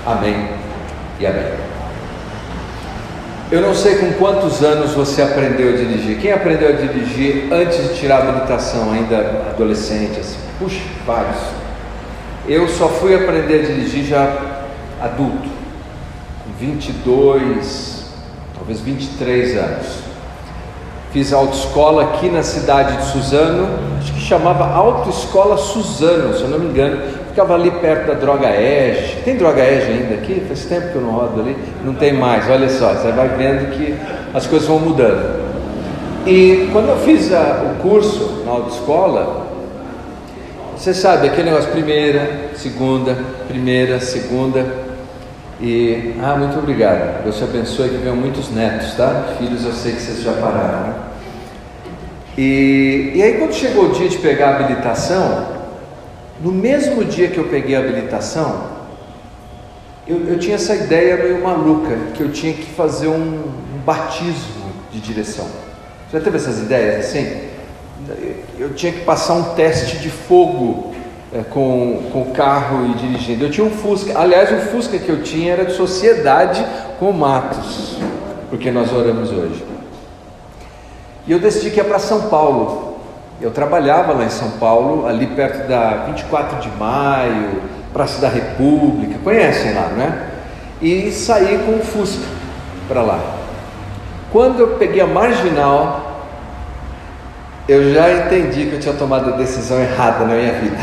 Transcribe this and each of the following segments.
Amém e amém. Eu não sei com quantos anos você aprendeu a dirigir. Quem aprendeu a dirigir antes de tirar a habilitação, ainda adolescente? Assim? Puxa, vários. Eu só fui aprender a dirigir já adulto, com 22, talvez 23 anos. Fiz autoescola aqui na cidade de Suzano, acho que chamava Autoescola Suzano, se eu não me engano. Ficava ali perto da Droga Ege. Tem Droga Ege ainda aqui? Faz tempo que eu não rodo ali. Não tem mais, olha só, você vai vendo que as coisas vão mudando. E quando eu fiz o curso na autoescola, você sabe, aquele negócio, primeira, segunda, e, muito obrigado, Deus te abençoe, que venham muitos netos, tá? Filhos eu sei que vocês já pararam, né? E aí quando chegou o dia de pegar a habilitação, no mesmo dia que eu peguei a habilitação, eu tinha essa ideia meio maluca, que eu tinha que fazer um batismo de direção. Você já teve essas ideias assim? Eu tinha que passar um teste de fogo com o carro e dirigindo. Eu tinha um Fusca, aliás o Fusca que eu tinha era de sociedade com Matos, porque nós oramos hoje. E eu decidi que ia para São Paulo. Eu trabalhava lá em São Paulo, ali perto da 24 de Maio, Praça da República, conhecem lá, né? E saí com o Fusca para lá. Quando eu peguei a marginal, eu já entendi que eu tinha tomado a decisão errada na minha vida.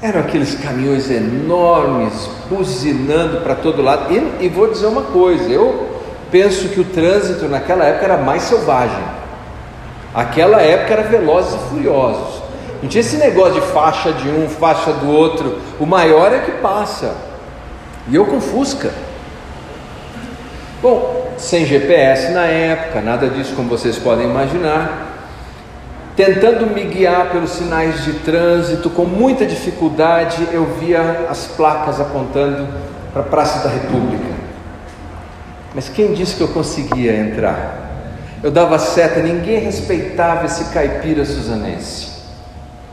Eram aqueles caminhões enormes, buzinando para todo lado. E vou dizer uma coisa, eu penso que o trânsito naquela época era mais selvagem. Aquela época era Velozes e Furiosos. Não tinha esse negócio de faixa de um, faixa do outro. O maior é que passa. E eu com Fusca. Bom, sem GPS na época, nada disso como vocês podem imaginar. Tentando me guiar pelos sinais de trânsito, com muita dificuldade, eu via as placas apontando para a Praça da República. Mas quem disse que eu conseguia entrar? Eu dava seta, ninguém respeitava esse caipira suzanense.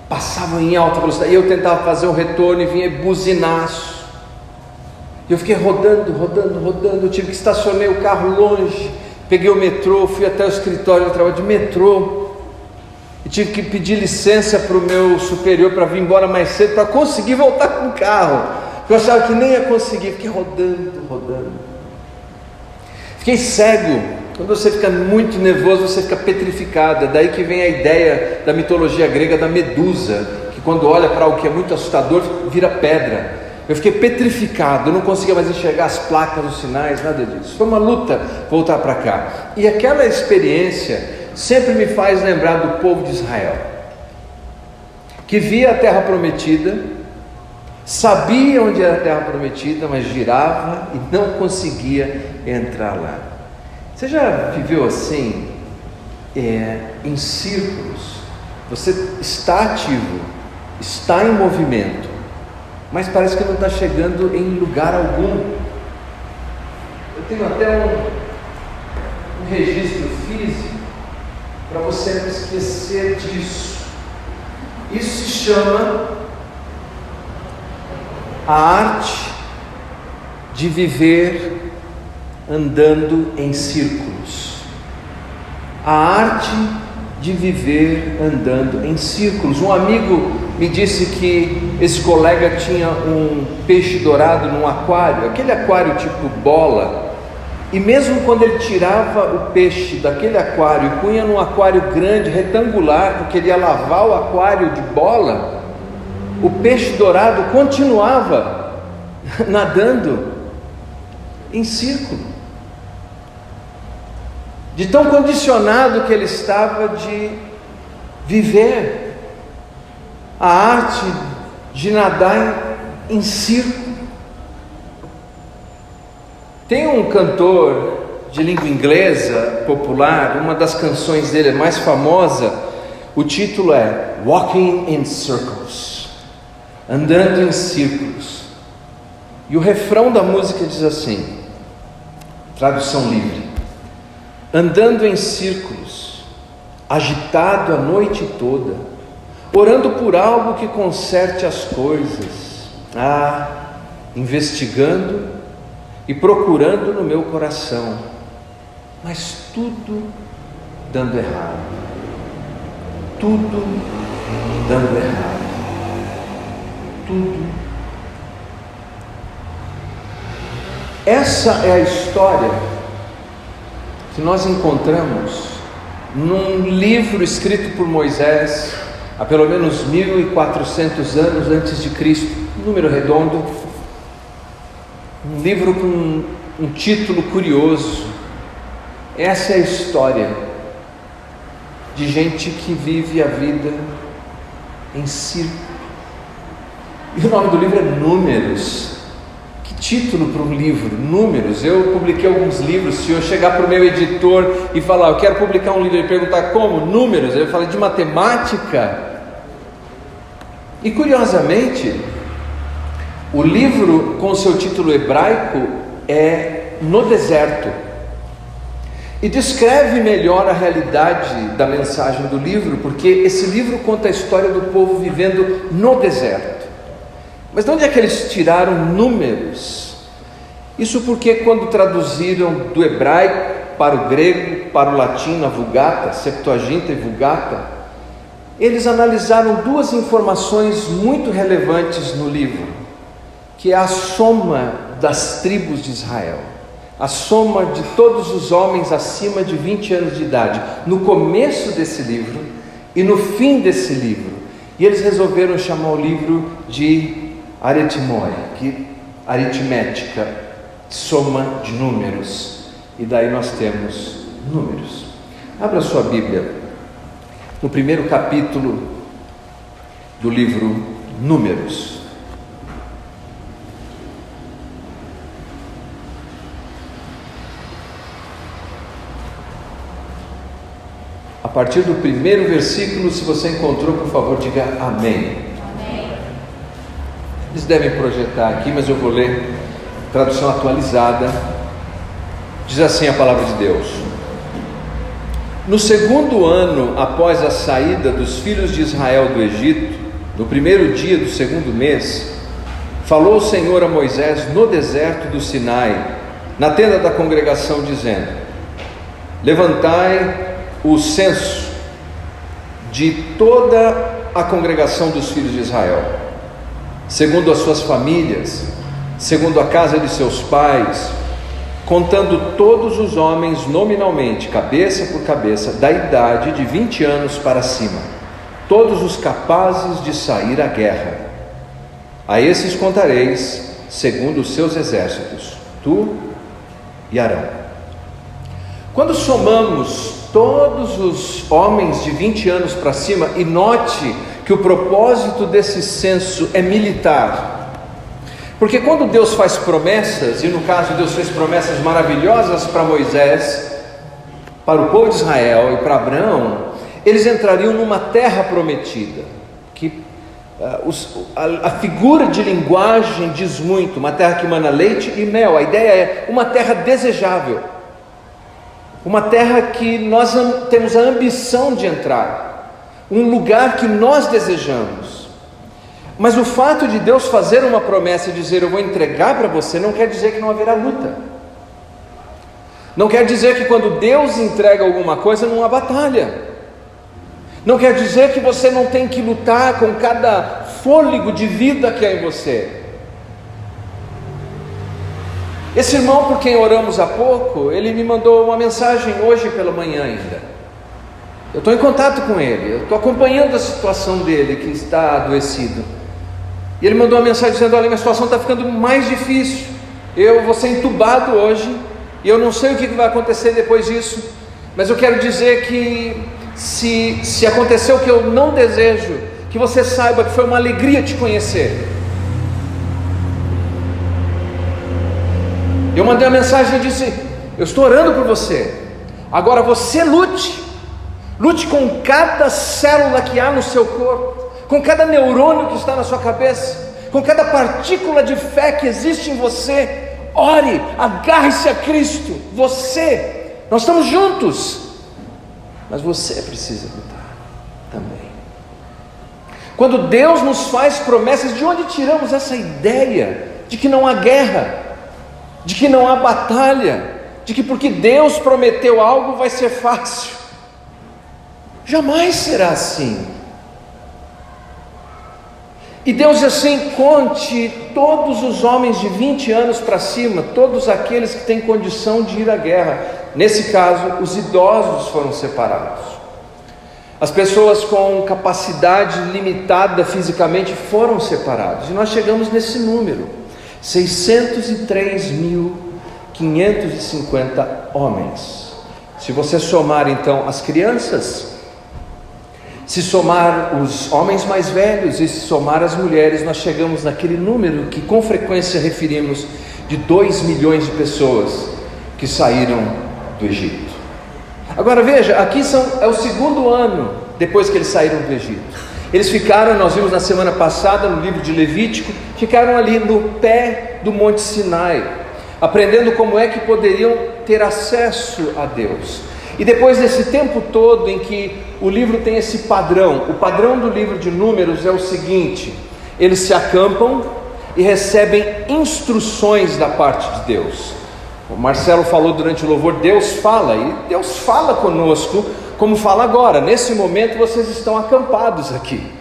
Passavam em alta velocidade, e eu tentava fazer um retorno e vinha buzinaço. Eu fiquei rodando, eu tive que estacionar o carro longe, peguei o metrô, fui até o escritório, eu trabalho de metrô, e tive que pedir licença para o meu superior para vir embora mais cedo, para conseguir voltar com o carro, porque eu achava que nem ia conseguir. Fiquei rodando. Fiquei cego. Quando você fica muito nervoso, você fica petrificado. É daí que vem a ideia da mitologia grega da Medusa, que quando olha para algo que é muito assustador, vira pedra. Eu fiquei petrificado, eu não conseguia mais enxergar as placas, os sinais, nada disso. Foi uma luta voltar para cá. E aquela experiência sempre me faz lembrar do povo de Israel, que via a terra prometida, sabia onde era a terra prometida, mas girava e não conseguia entrar lá. Você já viveu assim, em círculos? Você está ativo, está em movimento, mas parece que não está chegando em lugar algum. Eu tenho até um registro físico para você não esquecer disso. Isso se chama a arte de viver andando em círculos. A arte de viver andando em círculos. Um amigo me disse que esse colega tinha um peixe dourado num aquário, aquele aquário tipo bola, e mesmo quando ele tirava o peixe daquele aquário e punha num aquário grande, retangular, porque ele ia lavar o aquário de bola, o peixe dourado continuava nadando em círculo. De tão condicionado que ele estava de viver a arte de nadar em círculo. Tem um cantor de língua inglesa popular, uma das canções dele mais famosa, o título é Walking in Circles, andando em círculos. E o refrão da música diz assim, tradução livre: andando em círculos, agitado a noite toda, orando por algo que conserte as coisas. investigando e procurando no meu coração, mas tudo dando errado. Tudo dando errado. Tudo. Essa é a história que nós encontramos num livro escrito por Moisés há pelo menos 1400 anos antes de Cristo, um número redondo, um livro com um título curioso. Essa é a história de gente que vive a vida em círculo. E o nome do livro é Números. Que título para um livro, Números. Eu publiquei alguns livros. Se eu chegar para o meu editor e falar, eu quero publicar um livro, ele perguntar como? Números. Eu falei de matemática. E curiosamente, o livro com seu título hebraico é No Deserto. E descreve melhor a realidade da mensagem do livro, porque esse livro conta a história do povo vivendo no deserto. Mas de onde é que eles tiraram números? Isso porque quando traduziram do hebraico para o grego, para o latim, a Vulgata, Septuaginta e Vulgata, eles analisaram duas informações muito relevantes no livro, que é a soma das tribos de Israel, a soma de todos os homens acima de 20 anos de idade, no começo desse livro e no fim desse livro. E eles resolveram chamar o livro de Aritmoi, que aritmética, soma de números. E daí nós temos números. Abra sua Bíblia no primeiro capítulo do livro Números. A partir do primeiro versículo, se você encontrou, por favor, diga amém. Amém. Eles devem projetar aqui, mas eu vou ler tradução atualizada. Diz assim a palavra de Deus: no segundo ano após a saída dos filhos de Israel do Egito, no primeiro dia do segundo mês, falou o Senhor a Moisés no deserto do Sinai, na tenda da congregação, dizendo: levantai o censo de toda a congregação dos filhos de Israel, segundo as suas famílias, segundo a casa de seus pais, contando todos os homens nominalmente, cabeça por cabeça, da idade de 20 anos para cima, todos os capazes de sair à guerra. A esses contareis segundo os seus exércitos, tu e Arão. Quando somamos todos os homens de 20 anos para cima, e note que o propósito desse censo é militar, porque quando Deus faz promessas, e no caso Deus fez promessas maravilhosas para Moisés, para o povo de Israel e para Abraão, eles entrariam numa terra prometida, que a figura de linguagem diz muito, uma terra que mana leite e mel. A ideia é uma terra desejável, uma terra que nós temos a ambição de entrar, um lugar que nós desejamos. Mas o fato de Deus fazer uma promessa e dizer eu vou entregar para você, não quer dizer que não haverá luta. Não quer dizer que quando Deus entrega alguma coisa não há batalha. Não quer dizer que você não tem que lutar com cada fôlego de vida que há em você. Esse irmão por quem oramos há pouco, ele me mandou uma mensagem hoje pela manhã ainda. Eu estou em contato com ele, eu estou acompanhando a situação dele, que está adoecido. E ele mandou uma mensagem dizendo: olha, minha situação está ficando mais difícil, eu vou ser entubado hoje, e eu não sei o que vai acontecer depois disso, mas eu quero dizer que se acontecer o que eu não desejo, que você saiba que foi uma alegria te conhecer. Eu mandei uma mensagem e disse: eu estou orando por você, agora você lute com cada célula que há no seu corpo, com cada neurônio que está na sua cabeça, com cada partícula de fé que existe em você. Ore, agarre-se a Cristo. Nós estamos juntos, mas você precisa lutar também. Quando Deus nos faz promessas, de onde tiramos essa ideia de que não há guerra, de que não há batalha, de que porque Deus prometeu algo vai ser fácil. Jamais será assim. E Deus assim: conte todos os homens de 20 anos para cima, todos aqueles que têm condição de ir à guerra. Nesse caso, os idosos foram separados. As pessoas com capacidade limitada fisicamente foram separadas. E nós chegamos nesse número: 603.550 homens. Se você somar então as crianças, se somar os homens mais velhos e se somar as mulheres, nós chegamos naquele número que com frequência referimos de 2 milhões de pessoas que saíram do Egito. Agora veja, aqui é o segundo ano depois que eles saíram do Egito. Eles ficaram, nós vimos na semana passada no livro de Levítico, ficaram ali no pé do Monte Sinai, aprendendo como é que poderiam ter acesso a Deus. E depois desse tempo todo em que o livro tem esse padrão, o padrão do livro de Números é o seguinte: eles se acampam e recebem instruções da parte de Deus. O Marcelo falou durante o louvor, Deus fala, e Deus fala conosco, como fala agora. Nesse momento vocês estão acampados aqui,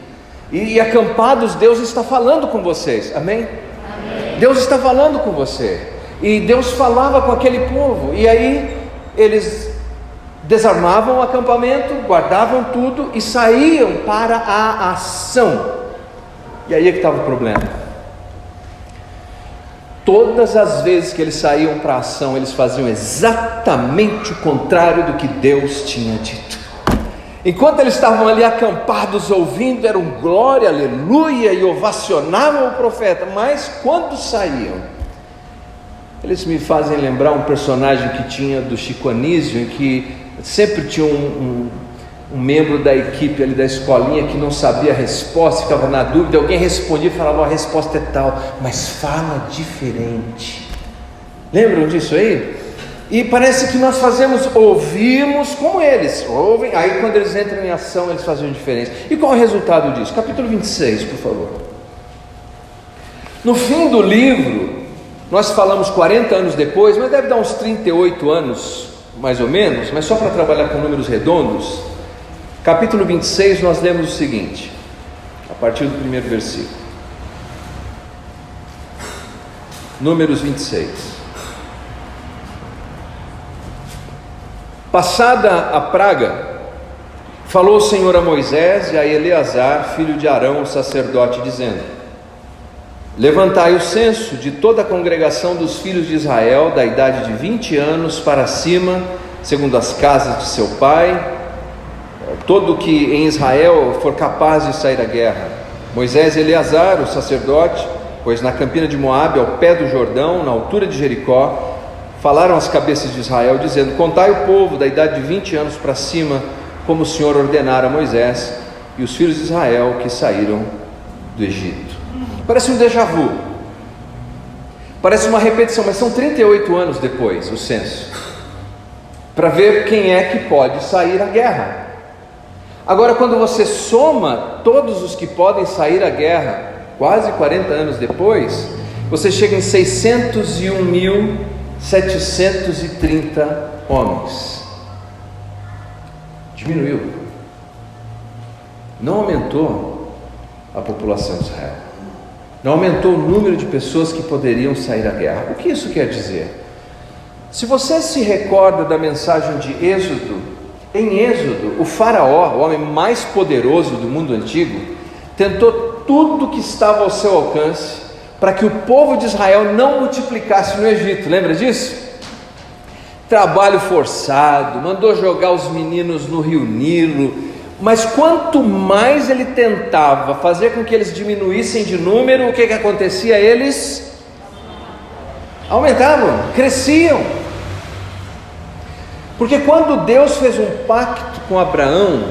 e acampados Deus está falando com vocês, amém? Amém. Deus está falando com você, e Deus falava com aquele povo, e aí eles desarmavam o acampamento, guardavam tudo e saíam para a ação. E aí é que estava o problema. Todas as vezes que eles saíam para a ação, eles faziam exatamente o contrário do que Deus tinha dito. Enquanto eles estavam ali acampados ouvindo, era um glória, aleluia, e ovacionavam o profeta, mas quando saíam, eles me fazem lembrar um personagem que tinha do Chico Anísio, em que sempre tinha um membro da equipe ali da escolinha que não sabia a resposta, ficava na dúvida, alguém respondia e falava: a resposta é tal, mas fala diferente. Lembram disso aí? E parece que nós ouvimos como eles, ouvem, aí quando eles entram em ação eles fazem diferença. E qual é o resultado disso? Capítulo 26, por favor. No fim do livro, nós falamos 40 anos depois, mas deve dar uns 38 anos, mais ou menos, mas só para trabalhar com números redondos. Capítulo 26, nós lemos o seguinte, a partir do primeiro versículo. Números 26. Passada a praga, falou o Senhor a Moisés e a Eleazar, filho de Arão, o sacerdote, dizendo: levantai o censo de toda a congregação dos filhos de Israel, da idade de 20 anos para cima, segundo as casas de seu pai, todo que em Israel for capaz de sair à guerra. Moisés e Eleazar, o sacerdote, pois na campina de Moabe, ao pé do Jordão, na altura de Jericó, falaram às cabeças de Israel, dizendo: contai o povo da idade de 20 anos para cima, como o Senhor ordenara a Moisés e os filhos de Israel que saíram do Egito. Parece um déjà vu, parece uma repetição, mas são 38 anos depois o censo, para ver quem é que pode sair à guerra. Agora, quando você soma todos os que podem sair à guerra, quase 40 anos depois, você chega em 601.730 homens. Diminuiu, não aumentou a população de Israel, não aumentou o número de pessoas que poderiam sair à guerra. O que isso quer dizer? Se você se recorda da mensagem de Êxodo, em Êxodo, o faraó, o homem mais poderoso do mundo antigo, tentou tudo que estava ao seu alcance para que o povo de Israel não multiplicasse no Egito. Lembra disso? Trabalho forçado, mandou jogar os meninos no rio Nilo, mas quanto mais ele tentava fazer com que eles diminuíssem de número, o que acontecia? Eles aumentavam, cresciam. Porque quando Deus fez um pacto com Abraão,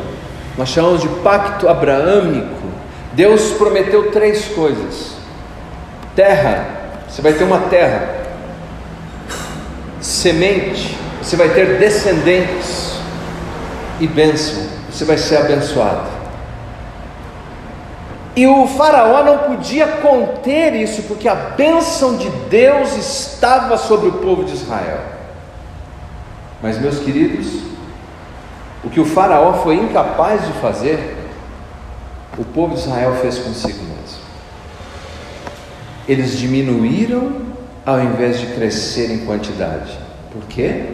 nós chamamos de pacto abraâmico, Deus prometeu 3 coisas: terra, você vai ter uma terra; semente, você vai ter descendentes; e bênção, você vai ser abençoado. E o faraó não podia conter isso, porque a bênção de Deus estava sobre o povo de Israel. Mas, meus queridos, o que o faraó foi incapaz de fazer, o povo de Israel fez consigo mesmo. Eles diminuíram ao invés de crescer em quantidade. Por quê?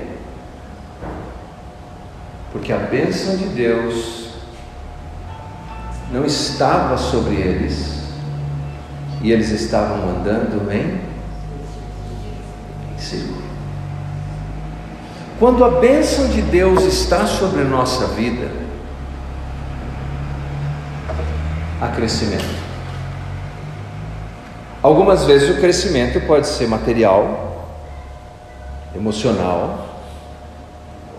Porque a bênção de Deus não estava sobre eles, e eles estavam andando em círculo. Quando a bênção de Deus está sobre a nossa vida, há crescimento. Algumas vezes o crescimento pode ser material, emocional,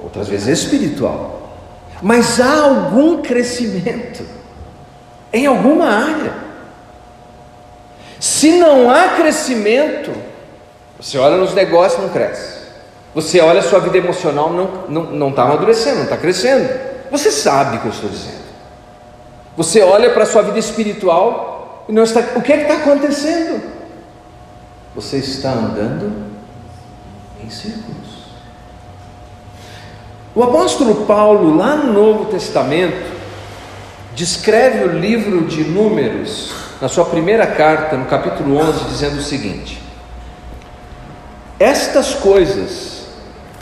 outras vezes espiritual, mas há algum crescimento em alguma área. Se não há crescimento, você olha nos negócios, não cresce. Você olha a sua vida emocional, não está amadurecendo, não está crescendo. Você sabe o que eu estou dizendo. Você olha para a sua vida espiritual e não está. O que é que está acontecendo? Você está andando em círculos. O apóstolo Paulo, lá no Novo Testamento, descreve o livro de Números, na sua primeira carta, no capítulo 11, dizendo o seguinte: estas coisas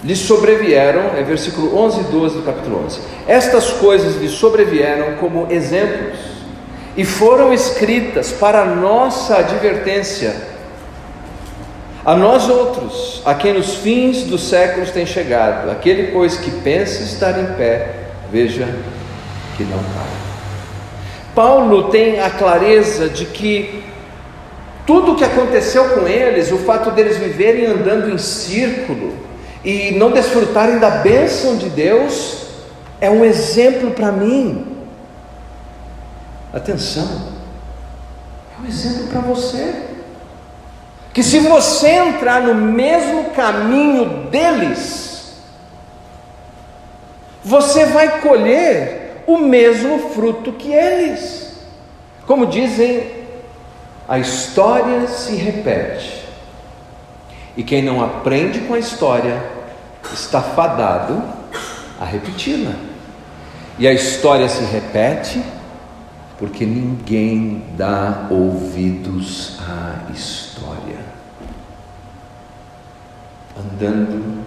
lhe sobrevieram, é versículo 11 e 12 do capítulo 11, estas coisas lhe sobrevieram como exemplos, e foram escritas para nossa advertência, a nós outros, a quem nos fins dos séculos tem chegado, aquele pois que pensa estar em pé, veja que não caia. Paulo tem a clareza de que tudo o que aconteceu com eles, o fato deles viverem andando em círculo e não desfrutarem da bênção de Deus, é um exemplo para mim. Atenção, é um exemplo para você, que se você entrar no mesmo caminho deles, você vai colher o mesmo fruto que eles. Como dizem, a história se repete, e quem não aprende com a história está fadado a repeti-la. E a história se repete porque ninguém dá ouvidos à história, andando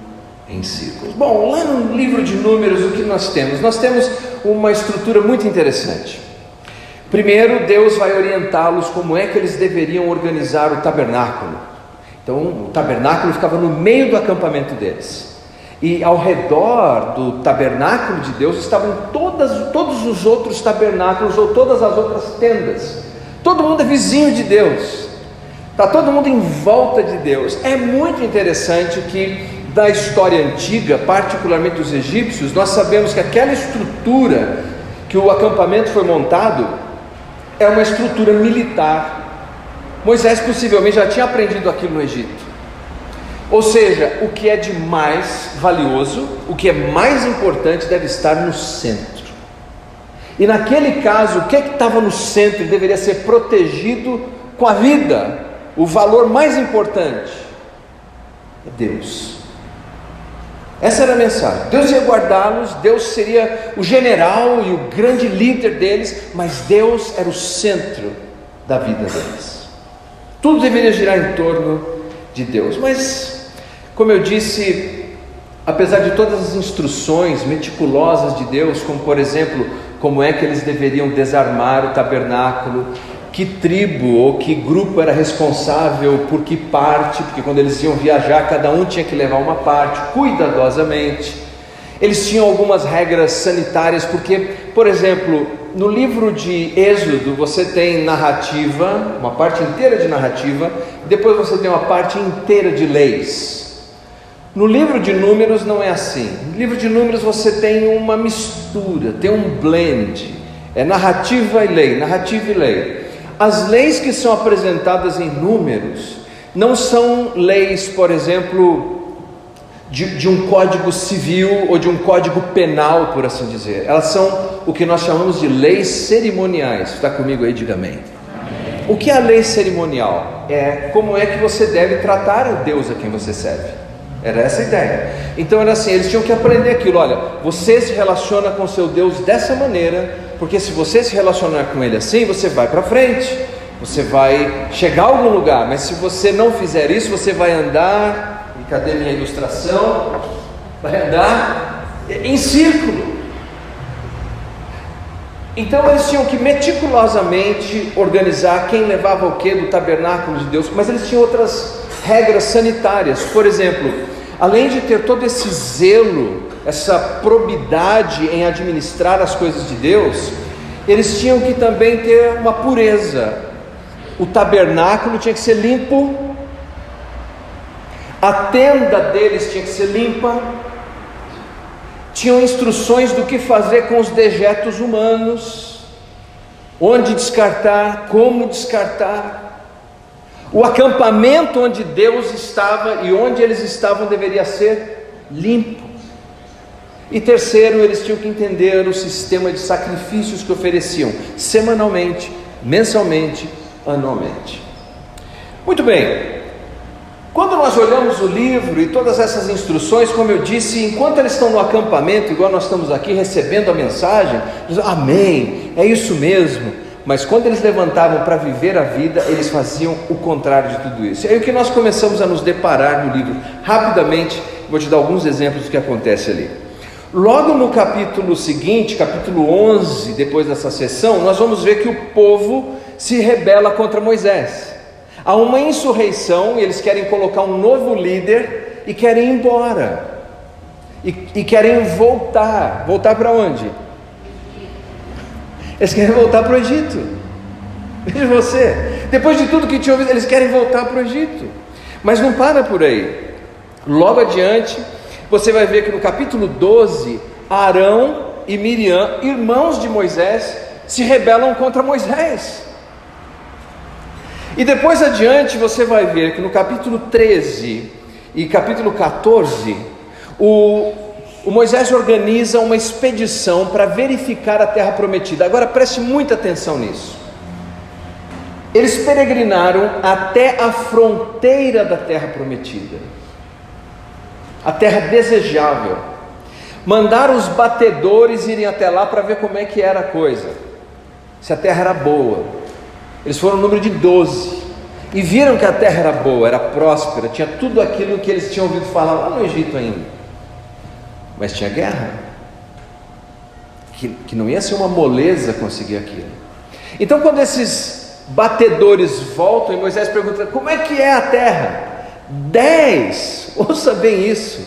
em círculos. Bom, lá no livro de Números, o que nós temos? Nós temos uma estrutura muito interessante. Primeiro, Deus vai orientá-los como é que eles deveriam organizar o tabernáculo. Então, o tabernáculo ficava no meio do acampamento deles, e ao redor do tabernáculo de Deus estavam todos os outros tabernáculos, ou todas as outras tendas. Todo mundo é vizinho de Deus, está todo mundo em volta de Deus. É muito interessante que da história antiga, particularmente dos egípcios, nós sabemos que aquela estrutura que o acampamento foi montado é uma estrutura militar. Moisés possivelmente já tinha aprendido aquilo no Egito. Ou seja, o que é de mais valioso, o que é mais importante, deve estar no centro. E naquele caso, o que estava no centro deveria ser protegido com a vida. O valor mais importante é Deus. Essa era a mensagem. Deus ia guardá-los, Deus seria o general e o grande líder deles, mas Deus era o centro da vida deles. Tudo deveria girar em torno de Deus. Mas, como eu disse, apesar de todas as instruções meticulosas de Deus, como por exemplo, como é que eles deveriam desarmar o tabernáculo, que tribo ou que grupo era responsável por que parte, porque quando eles iam viajar, cada um tinha que levar uma parte, cuidadosamente. Eles tinham algumas regras sanitárias, porque, por exemplo, no livro de Êxodo, você tem narrativa, uma parte inteira de narrativa, e depois você tem uma parte inteira de leis. No livro de Números não é assim. No livro de Números você tem uma mistura, tem um blend, é narrativa e lei, narrativa e lei. As leis que são apresentadas em Números não são leis, por exemplo, de um código civil ou de um código penal, por assim dizer. Elas são o que nós chamamos de leis cerimoniais. Está comigo aí? Diga amém. O que é a lei cerimonial? É como é que você deve tratar o Deus a quem você serve. Era essa a ideia. Então era assim, eles tinham que aprender aquilo. Olha, você se relaciona com seu Deus dessa maneira, porque se você se relacionar com Ele assim, você vai para frente, você vai chegar a algum lugar. Mas se você não fizer isso, você vai andar... E cadê minha ilustração? Vai andar em círculo. Então eles tinham que meticulosamente organizar quem levava o que do tabernáculo de Deus, mas eles tinham outras regras sanitárias. Por exemplo, além de ter todo esse zelo, essa probidade em administrar as coisas de Deus, eles tinham que também ter uma pureza. O tabernáculo tinha que ser limpo, a tenda deles tinha que ser limpa, tinham instruções do que fazer com os dejetos humanos, onde descartar, como descartar. O acampamento onde Deus estava e onde eles estavam deveria ser limpo. E terceiro, eles tinham que entender o sistema de sacrifícios que ofereciam semanalmente, mensalmente, anualmente. Muito bem. Quando nós olhamos o livro e todas essas instruções, como eu disse, enquanto eles estão no acampamento, igual nós estamos aqui recebendo a mensagem, dizem, amém, é isso mesmo. Mas quando eles levantavam para viver a vida, eles faziam o contrário de tudo isso. É aí que nós começamos a nos deparar no livro. Rapidamente, vou te dar alguns exemplos do que acontece ali. Logo no capítulo seguinte, capítulo 11, depois dessa sessão, nós vamos ver que o povo se rebela contra Moisés. Há uma insurreição, eles querem colocar um novo líder e querem ir embora. E querem voltar. Voltar para onde? Eles querem voltar para o Egito. Veja você. Depois de tudo que tinha ouvido, eles querem voltar para o Egito. Mas não para por aí. Logo adiante, você vai ver que no capítulo 12, Arão e Miriam, irmãos de Moisés, se rebelam contra Moisés. E depois adiante você vai ver que no capítulo 13 e capítulo 14, o Moisés organiza uma expedição para verificar a terra prometida. Agora preste muita atenção nisso. Eles peregrinaram até a fronteira da terra prometida, a terra desejável. Mandaram os batedores irem até lá para ver como é que era a coisa, se a terra era boa. Eles foram no número de 12 e viram que a terra era boa, era próspera, tinha tudo aquilo que eles tinham ouvido falar lá no Egito ainda. Mas tinha guerra, que não ia ser uma moleza conseguir aquilo. Então quando esses batedores voltam e Moisés pergunta, como é que é a terra? 10, ouça bem isso,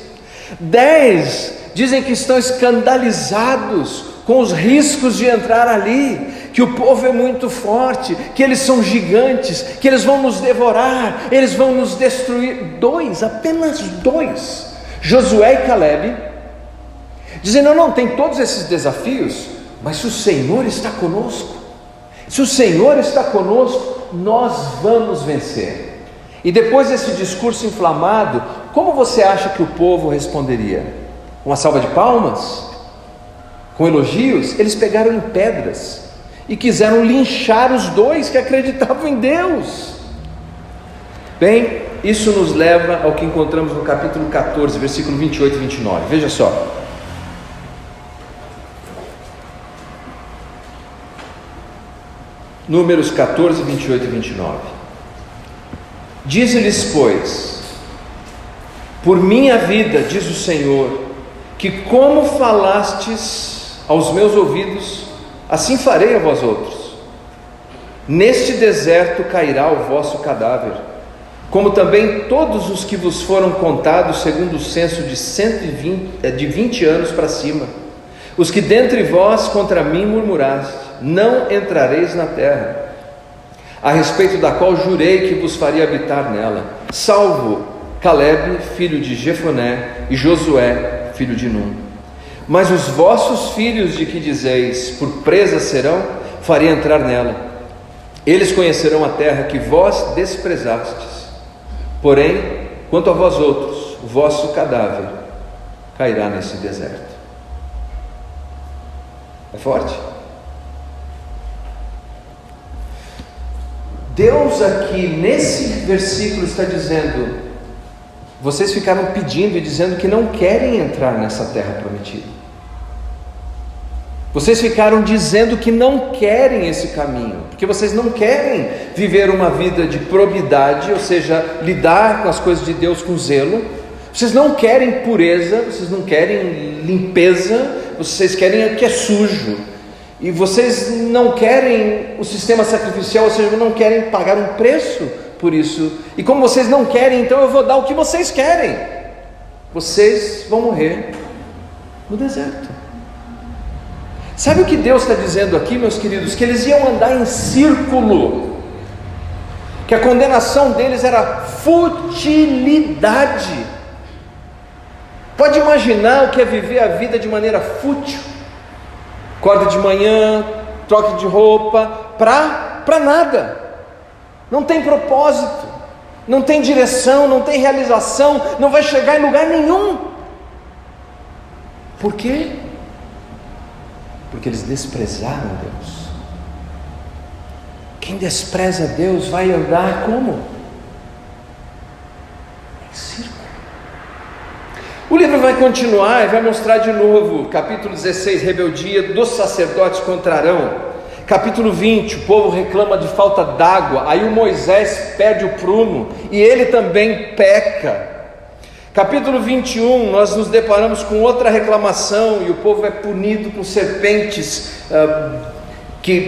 10 dizem que estão escandalizados com os riscos de entrar ali, que o povo é muito forte, que eles são gigantes, que eles vão nos devorar, eles vão nos destruir. 2, apenas 2, Josué e Caleb, dizem, não, tem todos esses desafios, mas se o Senhor está conosco, se o Senhor está conosco, nós vamos vencer. E depois desse discurso inflamado, como você acha que o povo responderia? Uma salva de palmas? Com elogios? Eles pegaram em pedras e quiseram linchar os 2 que acreditavam em Deus. Bem, isso nos leva ao que encontramos no capítulo 14, versículo 28 e 29, veja só. Números 14, 28 e 29. Dize-lhes, pois, por minha vida, diz o Senhor, que como falastes aos meus ouvidos, assim farei a vós outros. Neste deserto cairá o vosso cadáver, como também todos os que vos foram contados segundo o censo de 20 anos para cima, os que dentre vós contra mim murmuraste, não entrareis na terra, a respeito da qual jurei que vos faria habitar nela, salvo Caleb, filho de Jefoné, e Josué, filho de Num. Mas os vossos filhos, de que dizeis, por presa serão, farei entrar nela. Eles conhecerão a terra que vós desprezastes. Porém, quanto a vós outros, o vosso cadáver cairá nesse deserto. É forte? Deus aqui nesse versículo está dizendo: vocês ficaram pedindo e dizendo que não querem entrar nessa terra prometida. Vocês ficaram dizendo que não querem esse caminho, porque vocês não querem viver uma vida de probidade, ou seja, lidar com as coisas de Deus com zelo. Vocês não querem pureza, vocês não querem limpeza, vocês querem que é sujo. E vocês não querem o sistema sacrificial, ou seja, não querem pagar um preço por isso. E como vocês não querem, então eu vou dar o que vocês querem. Vocês vão morrer no deserto. Sabe o que Deus está dizendo aqui, meus queridos? Que eles iam andar em círculo, que a condenação deles era futilidade. Pode imaginar o que é viver a vida de maneira fútil? Acorda de manhã, troca de roupa, para nada. Não tem propósito, não tem direção, não tem realização, não vai chegar em lugar nenhum. Por quê? Porque eles desprezaram Deus. Quem despreza Deus vai andar como? Em círculo. O livro vai continuar e vai mostrar de novo, capítulo 16, rebeldia dos sacerdotes contra Arão. Capítulo 20, o povo reclama de falta d'água, aí o Moisés perde o prumo e ele também peca. Capítulo 21, nós nos deparamos com outra reclamação e o povo é punido com serpentes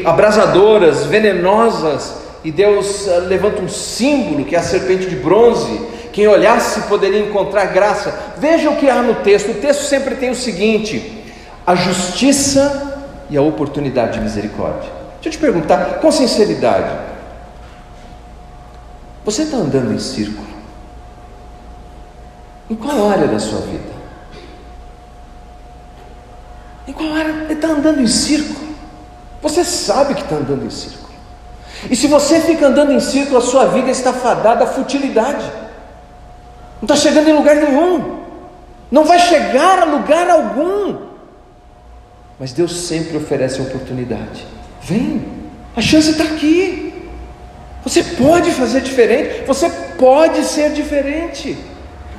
abrasadoras, venenosas, e Deus levanta um símbolo que é a serpente de bronze. Quem olhasse poderia encontrar graça. Veja o que há no texto. O texto sempre tem o seguinte: a justiça e a oportunidade de misericórdia. Deixa eu te perguntar com sinceridade, você está andando em círculo? Em qual área da sua vida? Em qual área? Ele está andando em círculo. Você sabe que está andando em círculo. E se você fica andando em círculo, a sua vida está fadada à futilidade. Não está chegando em lugar nenhum. Não vai chegar a lugar algum. Mas Deus sempre oferece a oportunidade. Vem, a chance está aqui. Você pode fazer diferente. Você pode ser diferente.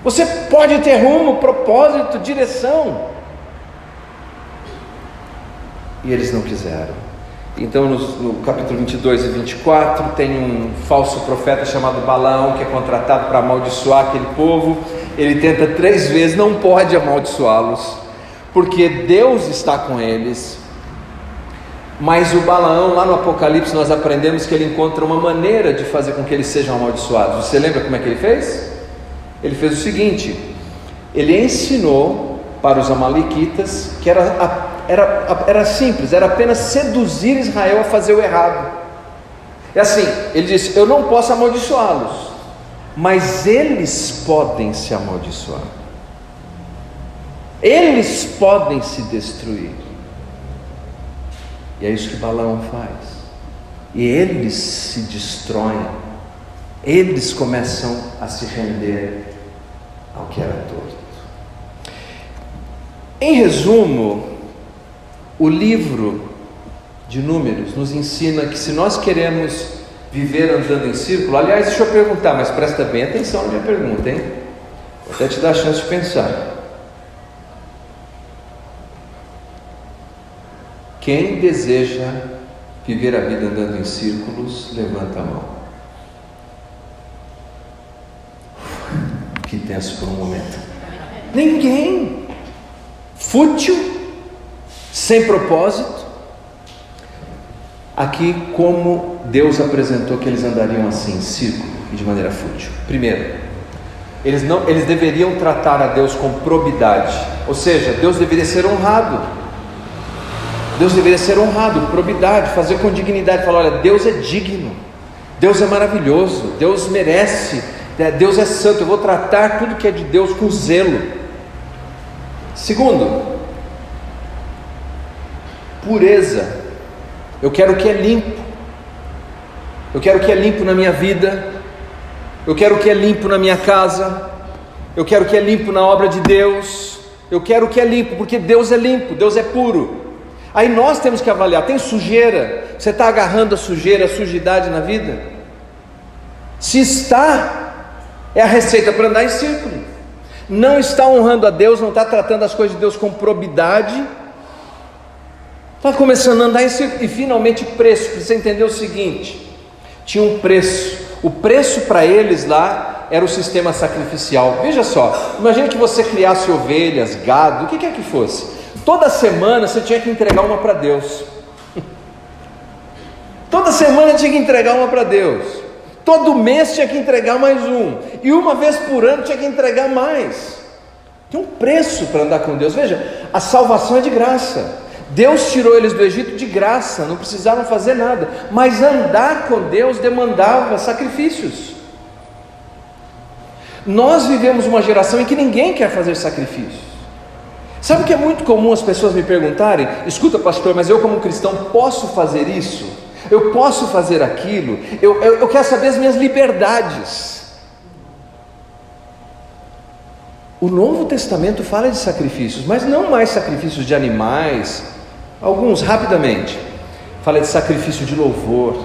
Você pode ter rumo, propósito, direção. E eles não quiseram. Então no capítulo 22 e 24 tem um falso profeta chamado Balaão, que é contratado para amaldiçoar aquele povo. Ele tenta 3 vezes, não pode amaldiçoá-los, porque Deus está com eles. Mas o Balaão, lá no Apocalipse, nós aprendemos que ele encontra uma maneira de fazer com que eles sejam amaldiçoados. Você lembra como é que ele fez? Ele fez o seguinte: ele ensinou para os amalequitas que era simples, era apenas seduzir Israel a fazer o errado. É assim, ele disse: eu não posso amaldiçoá-los, mas eles podem se amaldiçoar, eles podem se destruir. E é isso que Balaão faz. E eles se destroem, eles começam a se render ao que era torto. Em resumo, o livro de Números nos ensina que se nós queremos viver andando em círculo, aliás, deixa eu perguntar, mas presta bem atenção na minha pergunta, hein? Vou até te dar a chance de pensar. Quem deseja viver a vida andando em círculos, levanta a mão. Que tenso por um momento. Ninguém. Fútil, sem propósito. Aqui, como Deus apresentou que eles andariam assim, em círculo e de maneira fútil. Primeiro, eles deveriam tratar a Deus com probidade, ou seja, Deus deveria ser honrado. Deus deveria ser honrado, probidade, fazer com dignidade, falar: olha, Deus é digno, Deus é maravilhoso, Deus merece, Deus é santo, eu vou tratar tudo que é de Deus com zelo. Segundo, pureza. Eu quero o que é limpo, eu quero o que é limpo na minha vida, eu quero o que é limpo na minha casa, eu quero o que é limpo na obra de Deus, eu quero o que é limpo, porque Deus é limpo, Deus é puro. Aí nós temos que avaliar, tem sujeira? Você está agarrando a sujeira, a sujidade na vida? Se está, é a receita para andar em círculo. Não está honrando a Deus, não está tratando as coisas de Deus com probidade, está começando a andar em círculo. E finalmente preço, precisa entender o seguinte, tinha um preço, o preço para eles lá era o sistema sacrificial. Veja só, imagine que você criasse ovelhas, gado, o que quer que fosse, toda semana você tinha que entregar uma para Deus, toda semana tinha que entregar uma para Deus, todo mês tinha que entregar mais um, e uma vez por ano tinha que entregar mais. Tem um preço para andar com Deus. Veja, a salvação é de graça, Deus tirou eles do Egito de graça, não precisaram fazer nada, mas andar com Deus demandava sacrifícios. Nós vivemos uma geração em que ninguém quer fazer sacrifícios. Sabe o que é muito comum as pessoas me perguntarem? Escuta, pastor, mas eu como cristão posso fazer isso? Eu posso fazer aquilo? Eu quero saber as minhas liberdades. O Novo Testamento fala de sacrifícios, mas não mais sacrifícios de animais, alguns rapidamente. Fala de sacrifício de louvor.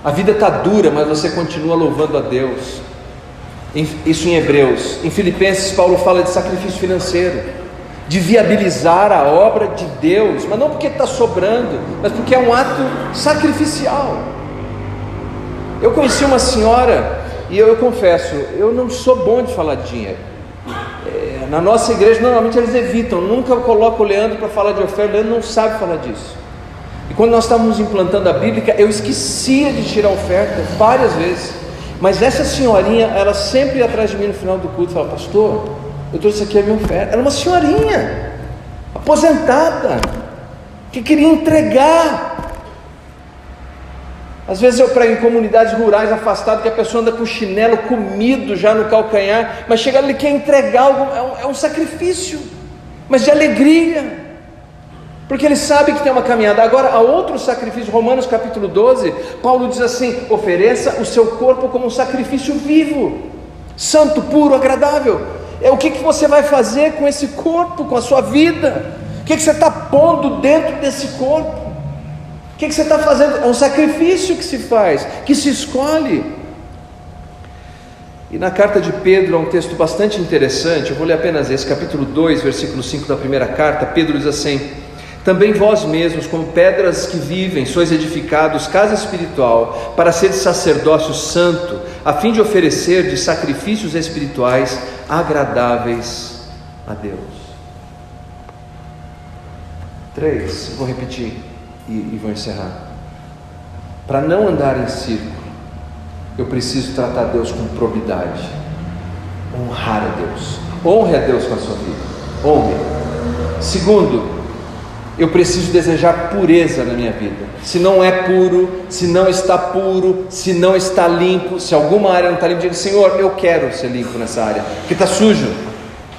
A vida está dura, mas você continua louvando a Deus. Isso em Hebreus. Em Filipenses, Paulo fala de sacrifício financeiro, de viabilizar a obra de Deus, mas não porque está sobrando, mas porque é um ato sacrificial. Eu conheci uma senhora, e eu confesso, eu não sou bom de falar de dinheiro. Na nossa igreja normalmente eles evitam, nunca colocam o Leandro para falar de oferta, o Leandro não sabe falar disso. E quando nós estávamos implantando a Bíblica, eu esquecia de tirar a oferta várias vezes, mas essa senhorinha, ela sempre ia atrás de mim no final do culto e falava: pastor, eu trouxe aqui a minha oferta. Era uma senhorinha aposentada que queria entregar. Às vezes eu prego em comunidades rurais afastadas, que a pessoa anda com chinelo comido já no calcanhar, mas chega ali e quer entregar algo, é um sacrifício, mas de alegria, porque ele sabe que tem uma caminhada. Agora, há outro sacrifício. Romanos capítulo 12, Paulo diz assim: ofereça o seu corpo como um sacrifício vivo, santo, puro, agradável. O que você vai fazer com esse corpo, com a sua vida? O que você está pondo dentro desse corpo? O que você está fazendo? É um sacrifício que se faz, que se escolhe. E na carta de Pedro há um texto bastante interessante, eu vou ler apenas esse, capítulo 2, versículo 5 da primeira carta. Pedro diz assim: também vós mesmos, como pedras que vivem, sois edificados casa espiritual, para seres sacerdócio santo, a fim de oferecer de sacrifícios espirituais agradáveis a Deus. 3, eu vou repetir e vou encerrar. Para não andar em círculo, eu preciso tratar Deus com probidade, honrar a Deus. Honre a Deus com a sua vida, honre. Segundo, eu preciso desejar pureza na minha vida. Se não é puro, se não está puro, se não está limpo, se alguma área não está limpa, diga: Senhor, eu quero ser limpo nessa área, porque está sujo.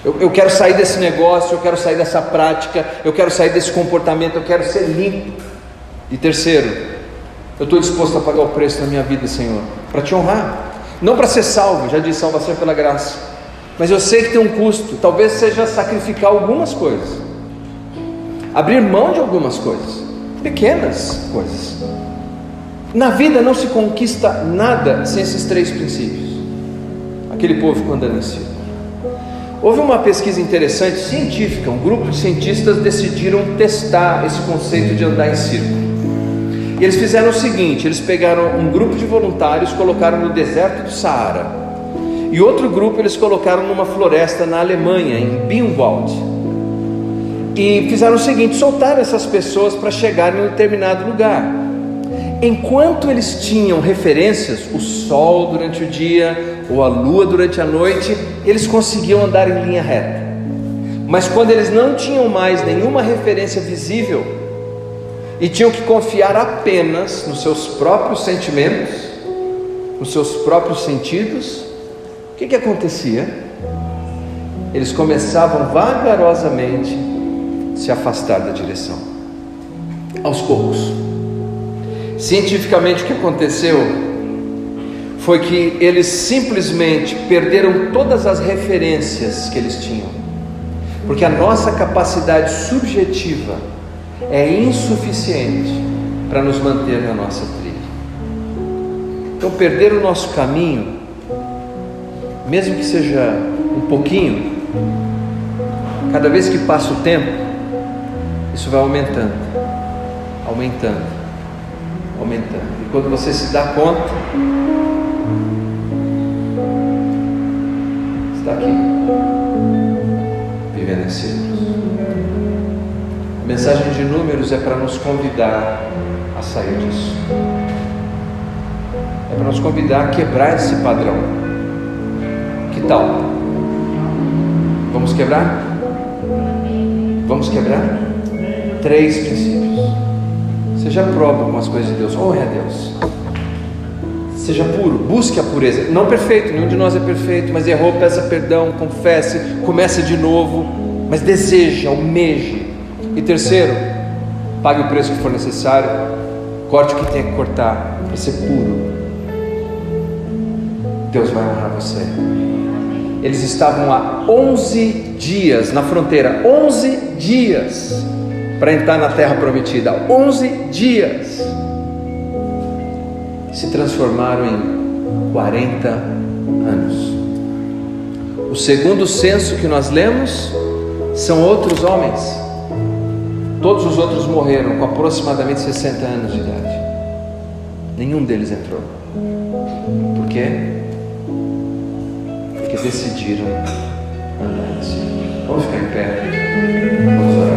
Eu quero sair desse negócio, eu quero sair dessa prática, eu quero sair desse comportamento, eu quero ser limpo. E terceiro, eu estou disposto a pagar o preço na minha vida, Senhor, para te honrar, não para ser salvo, já disse, salvação é pela graça, mas eu sei que tem um custo. Talvez seja sacrificar algumas coisas, abrir mão de algumas coisas, pequenas coisas. Na vida não se conquista nada sem esses 3 princípios. Aquele povo ficou andando em círculo. Houve uma pesquisa interessante, científica, um grupo de cientistas decidiram testar esse conceito de andar em círculo. E eles fizeram o seguinte: eles pegaram um grupo de voluntários, colocaram no deserto do Saara, e outro grupo eles colocaram numa floresta na Alemanha, em Binwald, e fizeram o seguinte: soltaram essas pessoas para chegarem em um determinado lugar. Enquanto eles tinham referências, o sol durante o dia ou a lua durante a noite, eles conseguiam andar em linha reta. Mas quando eles não tinham mais nenhuma referência visível e tinham que confiar apenas nos seus próprios sentimentos, nos seus próprios sentidos, o que acontecia? Eles começavam vagarosamente a se afastar da direção, aos poucos. Cientificamente, o que aconteceu foi que eles simplesmente perderam todas as referências que eles tinham, porque a nossa capacidade subjetiva é insuficiente para nos manter na nossa trilha. Então, perder o nosso caminho, mesmo que seja um pouquinho, cada vez que passa o tempo, isso vai aumentando, aumentando, aumentando. E quando você se dá conta, está aqui, vivendo em círculos. A mensagem de Números é para nos convidar a sair disso. É para nos convidar a quebrar esse padrão. Que tal? Vamos quebrar? Vamos quebrar? 3 princípios. Seja próprio com as coisas de Deus. Honre a Deus. Seja puro, busque a pureza. Não perfeito, nenhum de nós é perfeito, mas errou, peça perdão, confesse, comece de novo, mas deseje, almeje. E terceiro, pague o preço que for necessário, corte o que tem que cortar para ser puro. Deus vai honrar você. Eles estavam há 11 dias na fronteira, 11 dias para entrar na terra prometida, 11 dias. Se transformaram em 40 anos. O segundo censo que nós lemos são outros homens. Todos os outros morreram com aproximadamente 60 anos de idade. Nenhum deles entrou. Por quê? Porque decidiram andar assim. Vamos ficar em pé. Vamos orar.